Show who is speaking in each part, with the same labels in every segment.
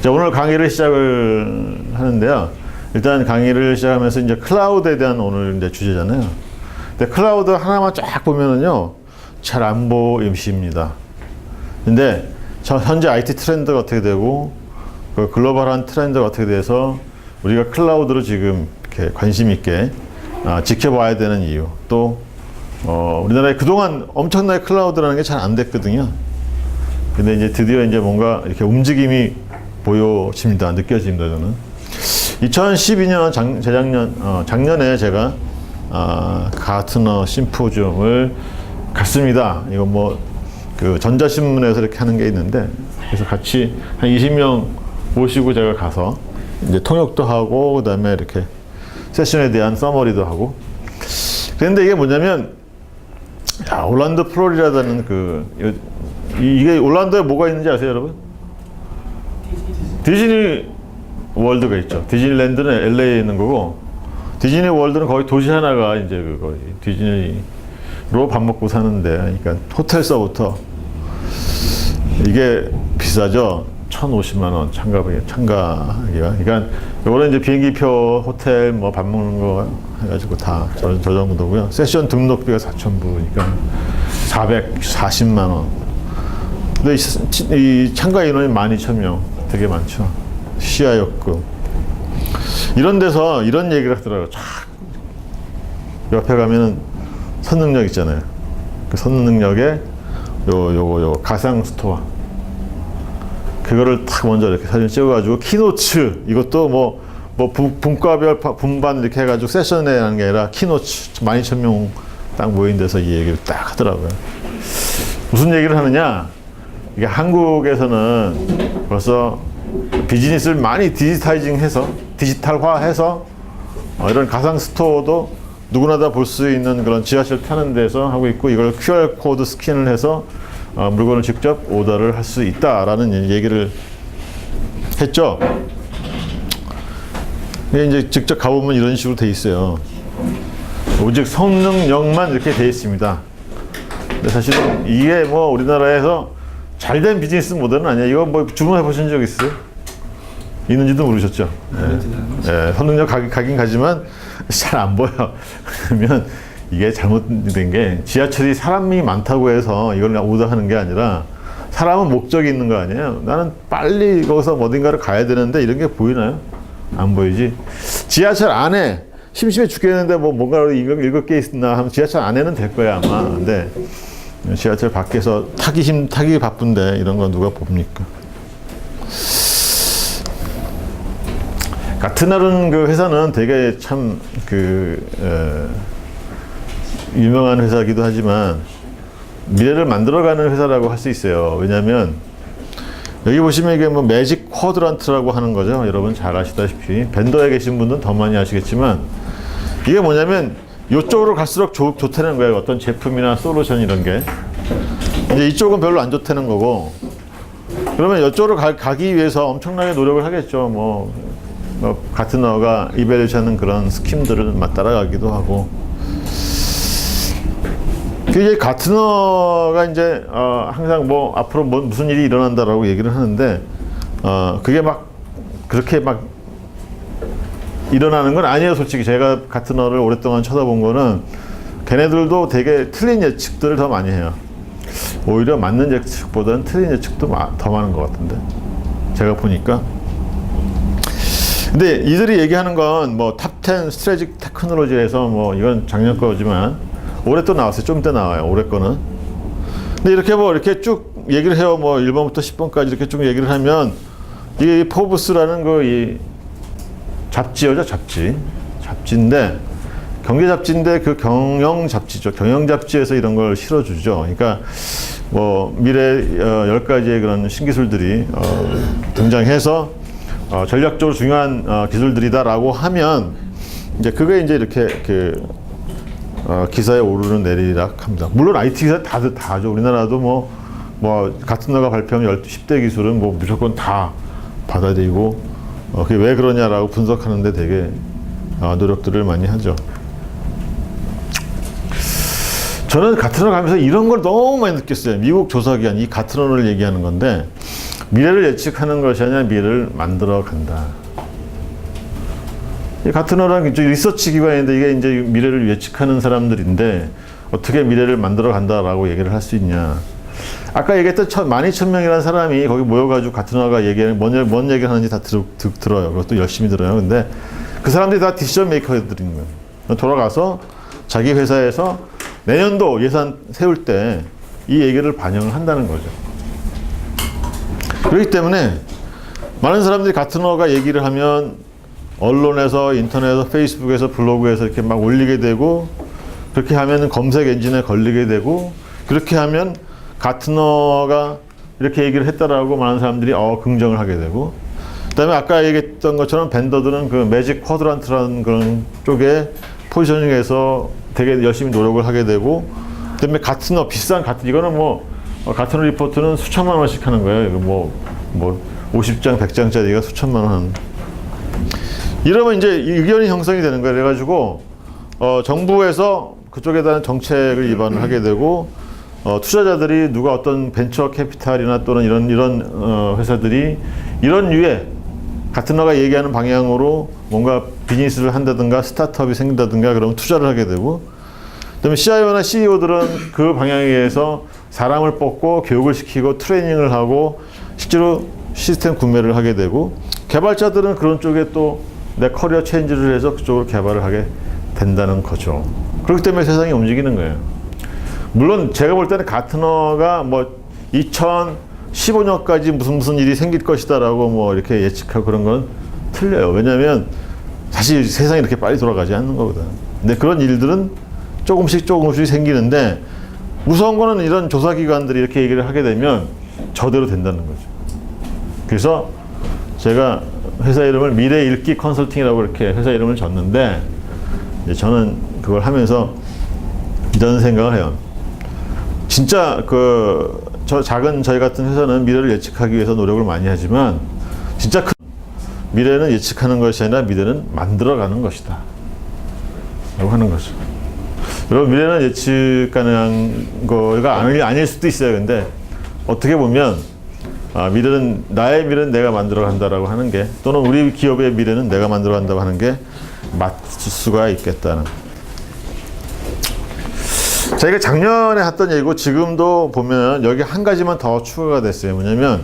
Speaker 1: 자, 오늘 강의를 시작을 하는데요. 일단 강의를 시작하면서 이제 클라우드에 대한 오늘 이제 주제잖아요. 근데 클라우드 하나만 쫙 보면은요, 잘 안 보입니다. 근데 현재 IT 트렌드가 어떻게 되고, 그 글로벌한 트렌드가 어떻게 돼서 우리가 클라우드로 지금 이렇게 관심 있게 지켜봐야 되는 이유. 또 우리나라에 그동안 엄청나게 클라우드라는 게 잘 안 됐거든요. 근데 이제 드디어 이제 뭔가 이렇게 움직임이 보여집니다. 느껴집니다, 저는. 2012년 작년에 제가 가트너 심포지움을 갔습니다. 이거 뭐 그 전자신문에서 이렇게 하는 게 있는데, 그래서 같이 한 20명 모시고 제가 가서 이제 통역도 하고, 그 다음에 이렇게 세션에 대한 서머리도 하고. 그런데 이게 뭐냐면, 야, 올란도 플로리다라는 이게 올란도에 뭐가 있는지 아세요, 여러분? 디즈니 월드가 있죠. 디즈니랜드는 LA에 있는 거고, 디즈니 월드는 거의 도시 하나가 이제 거의 디즈니로 밥 먹고 사는데, 그러니까 호텔서부터 이게 비싸죠. 1,050만 원 참가하기가. 그러니까 요거는 이제 비행기표, 호텔, 뭐 밥 먹는 거 해가지고 다 저 정도고요. 세션 등록비가 4,000불이니까 440만 원. 근데 이 참가 인원이 12,000명, 되게 많죠. 시야역급. 이런 데서 이런 얘기를 하더라고요. 쫙 옆에 가면은 선능력 있잖아요. 그 선능력에 요거 가상 스토어. 그거를 딱 먼저 이렇게 사진 찍어가지고 키노츠, 이것도 뭐 분과별 분반 이렇게 해가지고 세션에 하는 게 아니라 키노츠 12,000명 딱 모인 데서 이 얘기를 딱 하더라고요. 무슨 얘기를 하느냐? 이게 한국에서는 벌써 비즈니스를 많이 디지털화해서 이런 가상 스토어도 누구나 다 볼 수 있는 그런 지하철 타는 데서 하고 있고, 이걸 QR 코드 스캔을 해서 물건을 직접 오더를 할 수 있다라는 얘기를 했죠. 이제 직접 가보면 이런 식으로 돼 있어요. 오직 성능력만 이렇게 돼 있습니다. 근데 사실은 이게 뭐 우리나라에서 잘된 비즈니스 모델은 아니에요. 이거 뭐 주문해 보신 적 있어요? 있는지도 모르셨죠? 네, 성능력 가긴 가지만 잘 안 보여. 그러면 이게 잘못된 게, 지하철이 사람이 많다고 해서 이걸 오더하는 게 아니라 사람은 목적이 있는 거 아니에요. 나는 빨리 거기서 어딘가를 가야 되는데 이런 게 보이나요? 안 보이지. 지하철 안에 심심해 죽겠는데 뭐 뭔가를 읽을 게 있나 하면 지하철 안에는 될 거야 아마. 근데 지하철 밖에서 타기 바쁜데 이런 거 누가 봅니까? 가트너라는 그 회사는 되게 참 유명한 회사이기도 하지만 미래를 만들어가는 회사라고 할 수 있어요. 왜냐하면 여기 보시면 이게 뭐 매직 쿼드란트라고 하는 거죠. 여러분 잘 아시다시피, 벤더에 계신 분들은 더 많이 아시겠지만, 이게 뭐냐면 이쪽으로 갈수록 좋다는 거예요. 어떤 제품이나 솔루션 이런 게. 이제 이쪽은 별로 안 좋다는 거고, 그러면 이쪽으로 가기 위해서 엄청나게 노력을 하겠죠. 뭐 가트너가 이벨리션하는 그런 스킴들을 따라가기도 하고. 이게 가트너가 이제 항상 뭐 앞으로 무슨 일이 일어난다라고 얘기를 하는데, 그게 막 그렇게 막 일어나는 건 아니에요. 솔직히 제가 가트너를 오랫동안 쳐다본 거는 걔네들도 되게 틀린 예측들을 더 많이 해요. 오히려 맞는 예측보다는 틀린 예측도 더 많은 것 같은데, 제가 보니까. 근데 이들이 얘기하는 건 뭐 탑10 스트래지c 테크놀로지에서 뭐 이건 작년 거지만 올해 또 나왔어요. 좀 이따 나와요. 올해 거는. 근데 이렇게 뭐 이렇게 쭉 얘기를 해요. 뭐 1번부터 10번까지 이렇게 쭉 얘기를 하면, 이 포브스라는 이 잡지죠, 잡지인데, 경제 잡지인데 그 경영 잡지죠. 경영 잡지에서 이런 걸 실어주죠. 그러니까 뭐 미래 10가지의 그런 신기술들이 등장해서 전략적으로 중요한 기술들이다라고 하면, 이제 그게 이제 이렇게 기사에 오르는 내리락 합니다. 물론 IT 기사 다 하죠. 우리나라도 뭐 가트너가 발표한 10대 기술은 뭐 무조건 다 받아들이고, 그게 왜 그러냐라고 분석하는데 되게 노력들을 많이 하죠. 저는 가트너 가면서 이런 걸 너무 많이 느꼈어요. 미국 조사기관, 이 가트너를 얘기하는 건데, 미래를 예측하는 것이 아니라 미래를 만들어 간다. 이 가트너라는 리서치 기관인데 이게 이제 미래를 예측하는 사람들인데 어떻게 미래를 만들어 간다라고 얘기를 할 수 있냐. 아까 얘기했던 12,000명이라는 사람이 거기 모여가지고 가트너가 얘기하는 뭔 얘기를 하는지 다 들어요. 그것도 열심히 들어요. 근데 그 사람들이 다 디시전 메이커들인 거예요. 돌아가서 자기 회사에서 내년도 예산 세울 때 이 얘기를 반영을 한다는 거죠. 그렇기 때문에 많은 사람들이 가트너가 얘기를 하면 언론에서, 인터넷에서, 페이스북에서, 블로그에서 이렇게 막 올리게 되고, 그렇게 하면 검색 엔진에 걸리게 되고, 그렇게 하면 가트너가 이렇게 얘기를 했다라고 많은 사람들이 긍정을 하게 되고, 그 다음에 아까 얘기했던 것처럼 벤더들은 그 매직 쿼드란트라는 그런 쪽에 포지셔닝에서 되게 열심히 노력을 하게 되고, 그 다음에 가트너, 비싼 가트너, 이거는 가트너 리포트는 수천만 원씩 하는 거예요. 이거 50장, 100장짜리가 수천만 원. 이러면 이제 의견이 형성이 되는 거예요. 그래가지고, 정부에서 그쪽에 대한 정책을 입안을 하게 되고, 투자자들이 누가 어떤 벤처 캐피탈이나 또는 이런 회사들이 이런 류의 가트너가 얘기하는 방향으로 뭔가 비즈니스를 한다든가 스타트업이 생긴다든가 그러면 투자를 하게 되고, 그다음에 CIO나 CEO들은 그 방향에 의해서 사람을 뽑고 교육을 시키고 트레이닝을 하고 실제로 시스템 구매를 하게 되고, 개발자들은 그런 쪽에 또 내 커리어 체인지를 해서 그쪽으로 개발을 하게 된다는 거죠. 그렇기 때문에 세상이 움직이는 거예요. 물론 제가 볼 때는 가트너가 2015년까지 무슨 일이 생길 것이다라고 이렇게 예측하고 그런 건 틀려요. 왜냐하면 사실 세상이 이렇게 빨리 돌아가지 않는 거거든. 근데 그런 일들은 조금씩 생기는데, 무서운 거는 이런 조사기관들이 이렇게 얘기를 하게 되면 저대로 된다는 거죠. 그래서 제가 회사 이름을 미래 읽기 컨설팅이라고 이렇게 회사 이름을 줬는데, 이제 저는 그걸 하면서 이런 생각을 해요. 진짜 저희 같은 회사는 미래를 예측하기 위해서 노력을 많이 하지만, 진짜 큰 미래는 예측하는 것이 아니라 미래는 만들어가는 것이다 라고 하는 거죠. 여러분, 미래는 예측 가능한 거가 아닐 수도 있어요. 근데 어떻게 보면 나의 미래는 내가 만들어 간다라고 하는 게, 또는 우리 기업의 미래는 내가 만들어 간다고 하는 게 맞을 수가 있겠다는. 저희가 작년에 했던 얘기고 지금도 보면 여기 한 가지만 더 추가가 됐어요. 뭐냐면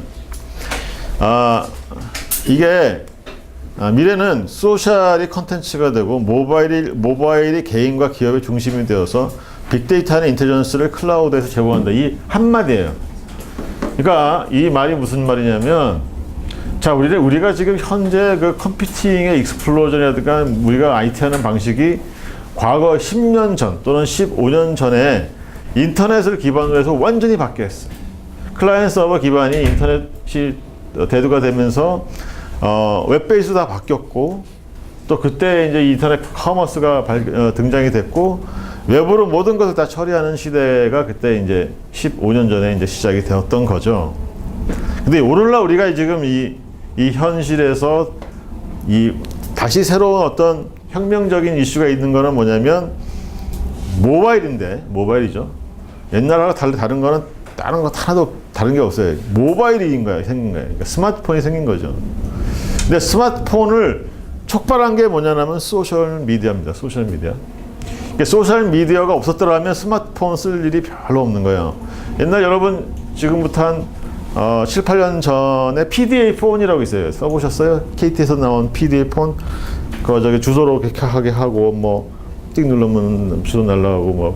Speaker 1: 이게 미래는 소셜이 컨텐츠가 되고 모바일이 개인과 기업의 중심이 되어서 빅데이터나 인텔리전스를 클라우드에서 제공한다. 이 한마디예요. 그러니까 이 말이 무슨 말이냐면, 자, 우리가 지금 현재 그 컴퓨팅의 익스플로전이라든가 우리가 IT 하는 방식이 과거 10년 전 또는 15년 전에 인터넷을 기반으로 해서 완전히 바뀌었어요. 클라이언트 서버 기반이 인터넷이 대두가 되면서 웹베이스 다 바뀌었고, 또 그때 이제 인터넷 커머스가 등장이 됐고, 웹으로 모든 것을 다 처리하는 시대가 그때 이제 15년 전에 이제 시작이 되었던 거죠. 근데 오늘날 우리가 지금 이 현실에서 다시 새로운 어떤 혁명적인 이슈가 있는 거는 뭐냐면 모바일이죠. 옛날하고 다른 거는 다른 거 하나도 다른 게 없어요. 모바일이 생긴 거예요. 그러니까 스마트폰이 생긴 거죠. 근데 스마트폰을 촉발한 게 뭐냐면 소셜 미디어입니다. 소셜 미디어. 소셜 미디어가 없었더라면 스마트폰 쓸 일이 별로 없는 거예요. 옛날 여러분 지금부터 한 7, 8년 전에 PDA 폰이라고 있어요. 써보셨어요? KT에서 나온 PDA 폰. 주소로 하게 하고 띡 누르면 주소 날라가고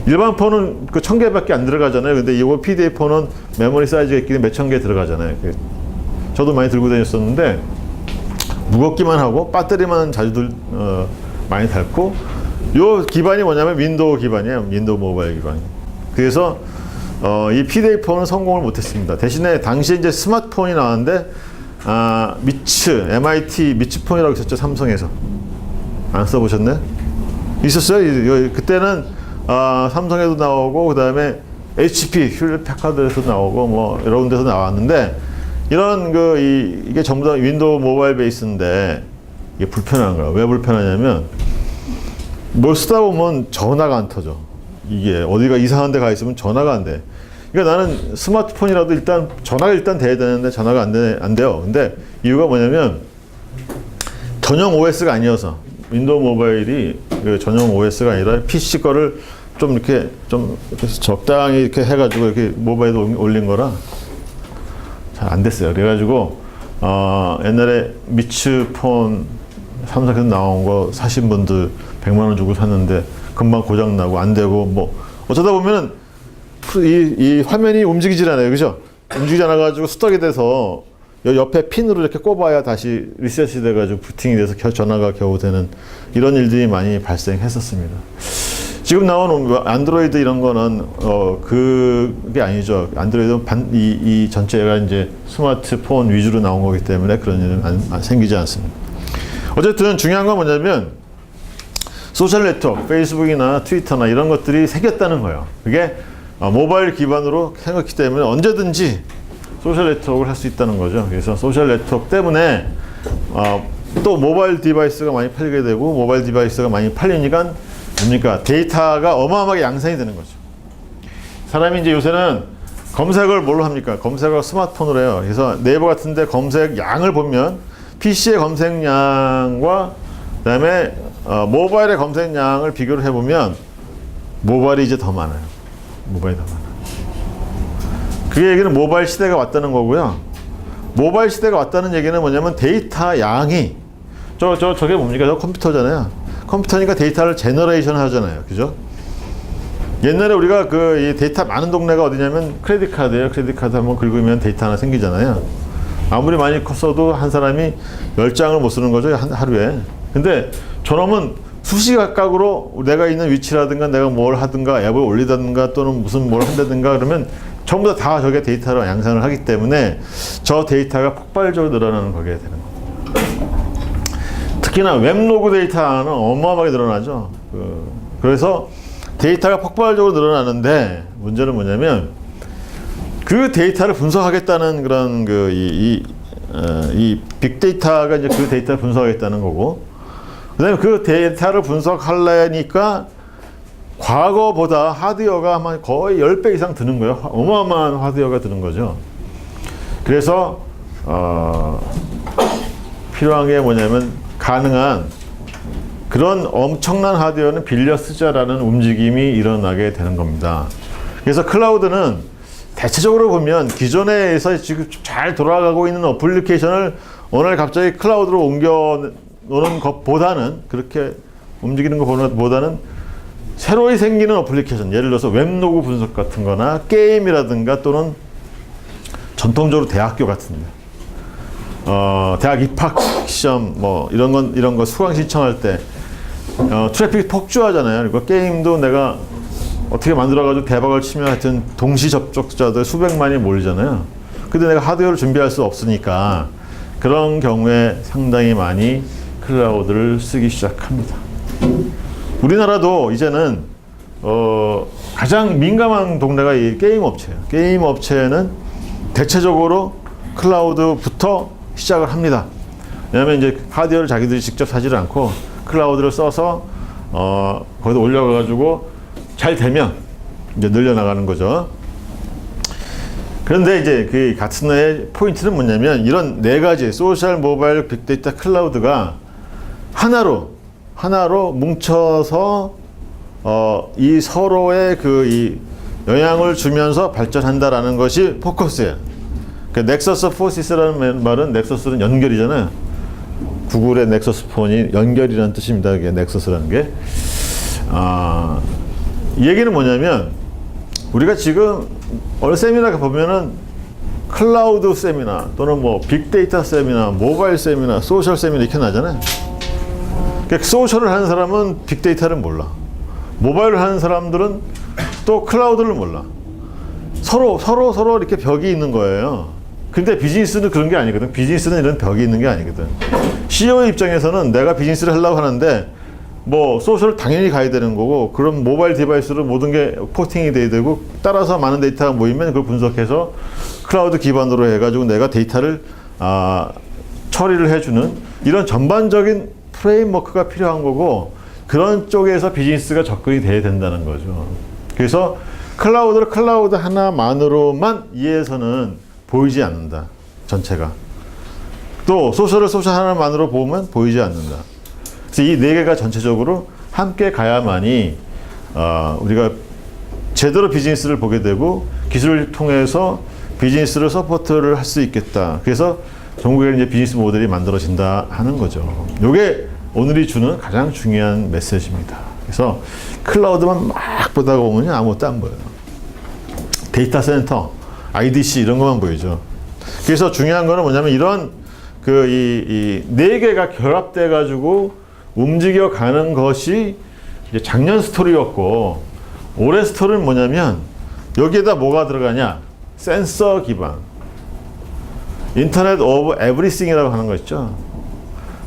Speaker 1: 일반 폰은 그 1000개밖에 안 들어가잖아요. 근데 이거 PDA 폰은 메모리 사이즈가 있기는 몇천 개 들어가잖아요. 저도 많이 들고 다녔었는데 무겁기만 하고 배터리만 자주 많이 닳고, 요 기반이 뭐냐면 윈도우 기반이에요. 윈도우 모바일 기반. 그래서 이 PDA 폰은 성공을 못했습니다. 대신에 당시에 이제 스마트폰이 나왔는데 MIT 미츠 폰이라고 있었죠. 삼성에서. 안 써보셨네? 있었어요. 그때는 삼성에도 나오고, 그 다음에 HP 휴렛 패카드에서 나오고 여러 군데서 나왔는데, 이런 이게 전부 다 윈도우 모바일 베이스인데 이게 불편한 거야. 왜 불편하냐면 뭘 쓰다 보면 전화가 안 터져. 이게 어디가 이상한 데 가 있으면 전화가 안 돼. 그러니까 나는 스마트폰이라도 일단 전화가 일단 돼야 되는데 전화가 안 돼요. 근데 이유가 뭐냐면 전용 OS가 아니어서 윈도우 모바일이 그 전용 OS가 아니라 PC 거를 좀 이렇게 적당히 이렇게 해가지고 이렇게 모바일에 올린 거라 잘 안 됐어요. 그래가지고 옛날에 미츠폰 삼성에서 나온 거 사신 분들 100만 원 주고 샀는데 금방 고장 나고 안 되고 뭐 어쩌다 보면은 이 화면이 움직이질 않아요, 그죠? 움직이지 않아가지고 스톡이 돼서 옆에 핀으로 이렇게 꼽아야 다시 리셋이 돼가지고 부팅이 돼서 전화가 겨우 되는 이런 일들이 많이 발생했었습니다. 지금 나온 안드로이드 이런 거는 그게 아니죠. 안드로이드는 이 전체가 이제 스마트폰 위주로 나온 거기 때문에 그런 일은 생기지 않습니다. 어쨌든 중요한 건 뭐냐면 소셜 네트워크, 페이스북이나 트위터나 이런 것들이 생겼다는 거예요. 그게 모바일 기반으로 생겼기 때문에 언제든지 소셜 네트워크를 할 수 있다는 거죠. 그래서 소셜 네트워크 때문에 또 모바일 디바이스가 많이 팔리게 되고 모바일 디바이스가 많이 팔리니까 뭡니까? 데이터가 어마어마하게 양산이 되는 거죠. 사람이 이제 요새는 검색을 뭘로 합니까? 검색을 스마트폰으로 해요. 그래서 네이버 같은데 검색 양을 보면 PC의 검색량과 그다음에 모바일의 검색량을 비교를 해보면 모바일이 이제 더 많아요. 모바일이 더 많아요. 그 얘기는 모바일 시대가 왔다는 거고요. 모바일 시대가 왔다는 얘기는 뭐냐면 데이터 양이 저게 뭡니까? 저 컴퓨터잖아요. 컴퓨터니까 데이터를 제너레이션 하잖아요. 그죠? 옛날에 우리가 이 데이터 많은 동네가 어디냐면 크레딧 카드예요. 크레딧 카드 한번 긁으면 데이터 하나 생기잖아요. 아무리 많이 컸어도 한 사람이 10장을 못 쓰는 거죠. 하루에. 근데 저놈은 수시각각으로 내가 있는 위치라든가 내가 뭘 하든가 앱을 올리든가 또는 무슨 뭘 한다든가 그러면 전부 다 저게 데이터로 양산을 하기 때문에 저 데이터가 폭발적으로 늘어나는 거게 되는 겁니다. 특히나 웹로그 데이터는 어마어마하게 늘어나죠. 그래서 데이터가 폭발적으로 늘어나는데 문제는 뭐냐면 그 데이터를 분석하겠다는 그런 이 빅데이터가 이제 그 데이터를 분석하겠다는 거고 그다음에 그 데이터를 분석하려니까 과거보다 하드웨어가 아마 거의 10배 이상 드는 거예요. 어마어마한 하드웨어가 드는 거죠. 그래서 필요한 게 뭐냐면 가능한 그런 엄청난 하드웨어는 빌려 쓰자라는 움직임이 일어나게 되는 겁니다. 그래서 클라우드는 대체적으로 보면 기존에서 지금 잘 돌아가고 있는 어플리케이션을 오늘 갑자기 클라우드로 옮겨 놓는 것보다는 그렇게 움직이는 것보다는 새로이 생기는 어플리케이션, 예를 들어서 웹로그 분석 같은 거나 게임이라든가 또는 전통적으로 대학교 같은데 대학 입학 시험 뭐 이런 거 수강 신청할 때 트래픽이 폭주하잖아요. 그리고 게임도 내가 어떻게 만들어가지고 대박을 치면 하여튼 동시 접촉자들 수백만이 몰리잖아요. 근데 내가 하드웨어를 준비할 수 없으니까 그런 경우에 상당히 많이 클라우드를 쓰기 시작합니다. 우리나라도 이제는 가장 민감한 동네가 이 게임 업체예요. 게임 업체는 대체적으로 클라우드부터 시작을 합니다. 왜냐하면 이제 하드웨어를 자기들이 직접 사지를 않고 클라우드를 써서 거기다 올려가지고 잘 되면 이제 늘려나가는 거죠. 그런데 이제 그 가트너의 포인트는 뭐냐면 이런 네 가지 소셜, 모바일, 빅데이터, 클라우드가 하나로 뭉쳐서 이 서로의 이 영향을 주면서 발전한다라는 것이 포커스예요. 그 넥서스 포시스라는 말은 넥서스는 연결이잖아요. 구글의 넥서스 폰이 연결이라는 뜻입니다. 이게 넥서스라는 게. 이 얘기는 뭐냐면 우리가 지금 어느 세미나 보면은 클라우드 세미나 또는 뭐 빅데이터 세미나, 모바일 세미나, 소셜 세미나 이렇게 나잖아요. 그러니까 소셜을 하는 사람은 빅데이터를 몰라. 모바일을 하는 사람들은 또 클라우드를 몰라. 서로 이렇게 벽이 있는 거예요. 근데 비즈니스는 그런 게 아니거든. 비즈니스는 이런 벽이 있는 게 아니거든. CEO의 입장에서는 내가 비즈니스를 하려고 하는데 뭐 소셜 당연히 가야 되는 거고 그럼 모바일 디바이스로 모든 게 포팅이 돼야 되고 따라서 많은 데이터가 모이면 그걸 분석해서 클라우드 기반으로 해가지고 내가 데이터를 처리를 해주는 이런 전반적인 프레임워크가 필요한 거고 그런 쪽에서 비즈니스가 접근이 돼야 된다는 거죠. 그래서 클라우드를 클라우드 하나만으로만 이해해서는 보이지 않는다. 전체가. 또 소셜을 소셜 하나만으로 보면 보이지 않는다. 그래서 이 네 개가 전체적으로 함께 가야만이 우리가 제대로 비즈니스를 보게 되고 기술을 통해서 비즈니스를 서포트를 할 수 있겠다. 그래서 전국에 이제 비즈니스 모델이 만들어진다 하는 거죠. 이게 오늘이 주는 가장 중요한 메시지입니다. 그래서 클라우드만 막 보다가 보면 아무것도 안 보여요. 데이터 센터, IDC 이런 것만 보이죠. 그래서 중요한 거는 뭐냐면 이런 이 네 개가 결합돼 가지고 움직여 가는 것이 이제 작년 스토리였고 올해 스토리는 뭐냐면 여기에다 뭐가 들어가냐? 센서 기반. 인터넷 오브 에브리띵이라고 하는 거 있죠.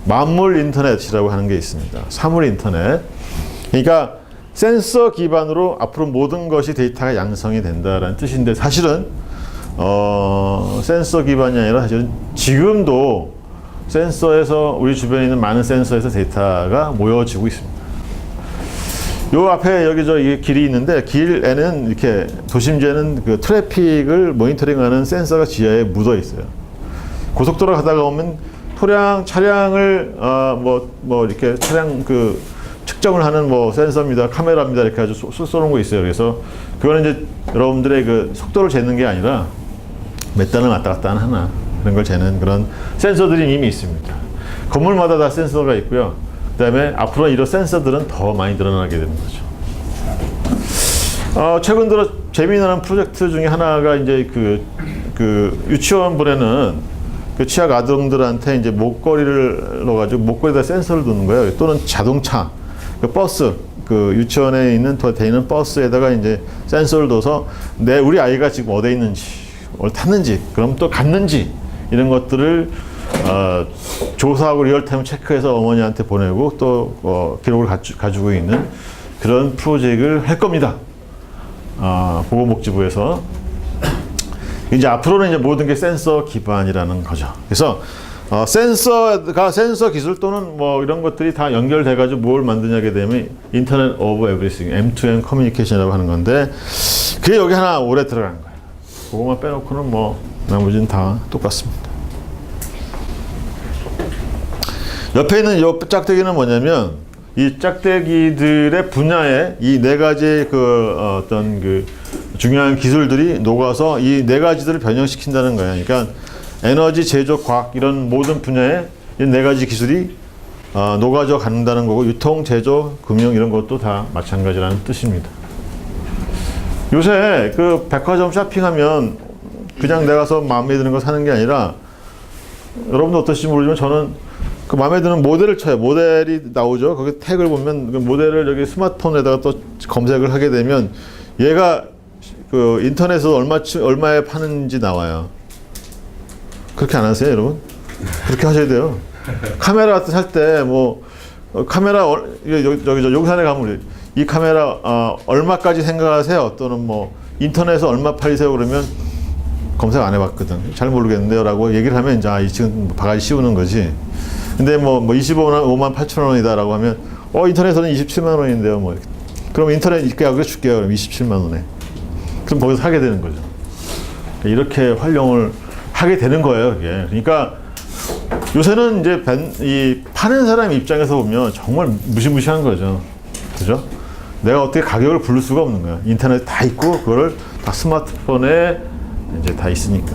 Speaker 1: 만물 인터넷이라고 하는 게 있습니다. 사물 인터넷. 그러니까 센서 기반으로 앞으로 모든 것이 데이터가 양성이 된다라는 뜻인데 사실은 센서 기반이 아니라 사실은 지금도 센서에서 우리 주변에 있는 많은 센서에서 데이터가 모여지고 있습니다. 요 앞에 여기 이게 길이 있는데 길에는 이렇게 도심지에는 그 트래픽을 모니터링하는 센서가 지하에 묻어 있어요. 고속도로 가다가 오면 차량을 이렇게 차량 그 측정을 하는 센서입니다, 카메라입니다 이렇게 아주 쏘는 거 있어요. 그래서 그거는 이제 여러분들의 그 속도를 재는 게 아니라 몇 단을 왔다 갔다 하나 그런 걸 재는 그런 센서들이 이미 있습니다. 건물마다 다 센서가 있고요. 그다음에 앞으로 이런 센서들은 더 많이 늘어나게 되는 거죠. 최근 들어 재미나는 프로젝트 중에 하나가 이제 그 유치원부에는 그 취약 아동들한테 이제 목걸이를 넣어가지고 목걸이에다 센서를 두는 거예요. 또는 자동차, 그 버스, 그 유치원에 있는 돼 있는 버스에다가 이제 센서를 둬서 우리 아이가 지금 어디에 있는지, 어디 탔는지, 그럼 또 갔는지 이런 것들을 조사하고 리얼타임 체크해서 어머니한테 보내고 또 기록을 가지고 있는 그런 프로젝트를 할 겁니다. 보건복지부에서. 이제 앞으로는 이제 모든 게 센서 기반이라는 거죠. 그래서 센서 기술 또는 이런 것들이 다 연결돼 가지고 뭘 만드냐게 되면 인터넷 오브 에브리띵, M2M 커뮤니케이션이라고 하는 건데 그게 여기 하나 오래 들어간 거예요. 그거만 빼놓고는 나머지는 다 똑같습니다. 옆에 있는 이 짝대기는 뭐냐면 이 짝대기들의 분야에 이 네 가지 어떤 중요한 기술들이 녹아서 이 네 가지들을 변형시킨다는 거예요. 그러니까 에너지, 제조, 과학 이런 모든 분야에 이 네 가지 기술이 녹아져 간다는 거고 유통, 제조, 금융 이런 것도 다 마찬가지라는 뜻입니다. 요새 그 백화점 쇼핑하면 그냥 내가 가서 마음에 드는 거 사는 게 아니라 여러분도 어떠실지 모르지만 저는 그 마음에 드는 모델을 쳐요. 모델이 나오죠. 거기 태그를 보면 그 모델을 여기 스마트폰에다가 또 검색을 하게 되면 얘가 그 인터넷에서 얼마에 파는지 나와요. 그렇게 안 하세요, 여러분? 그렇게 하셔야 돼요. 카메라 같은 살 때 카메라 여기 용산에 가면 이 카메라 얼마까지 생각하세요? 또는 인터넷에서 얼마 팔리세요? 그러면 검색 안 해봤거든. 잘 모르겠는데요라고 얘기를 하면 이제 이 지금 바가지 씌우는 거지. 근데 25만 8천 원이다라고 하면 인터넷에서는 27만 원인데요. 그럼 인터넷 계약을 줄게요. 그럼 27만 원에. 그럼 거기서 사게 되는 거죠. 이렇게 활용을 하게 되는 거예요. 그게. 그러니까 요새는 이제 이 파는 사람 입장에서 보면 정말 무시무시한 거죠. 그죠? 내가 어떻게 가격을 부를 수가 없는 거야. 인터넷 다 있고 그거를 다 스마트폰에 이제 다 있으니까.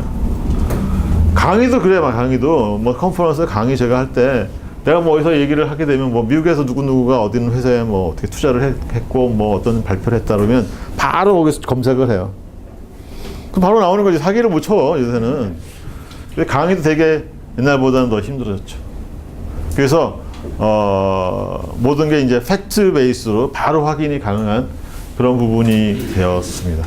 Speaker 1: 강의도 그래, 강의도 컨퍼런스 강의 제가 할 때 내가 어디서 얘기를 하게 되면 미국에서 누구누구가 어디 있는 회사에 어떻게 투자를 했고 어떤 발표를 했다 그러면 바로 거기서 검색을 해요. 그럼 바로 나오는 거지. 사기를 못 쳐 요새는. 강의도 되게 옛날보다는 더 힘들어졌죠. 그래서 모든 게 이제 팩트 베이스로 바로 확인이 가능한 그런 부분이 되었습니다.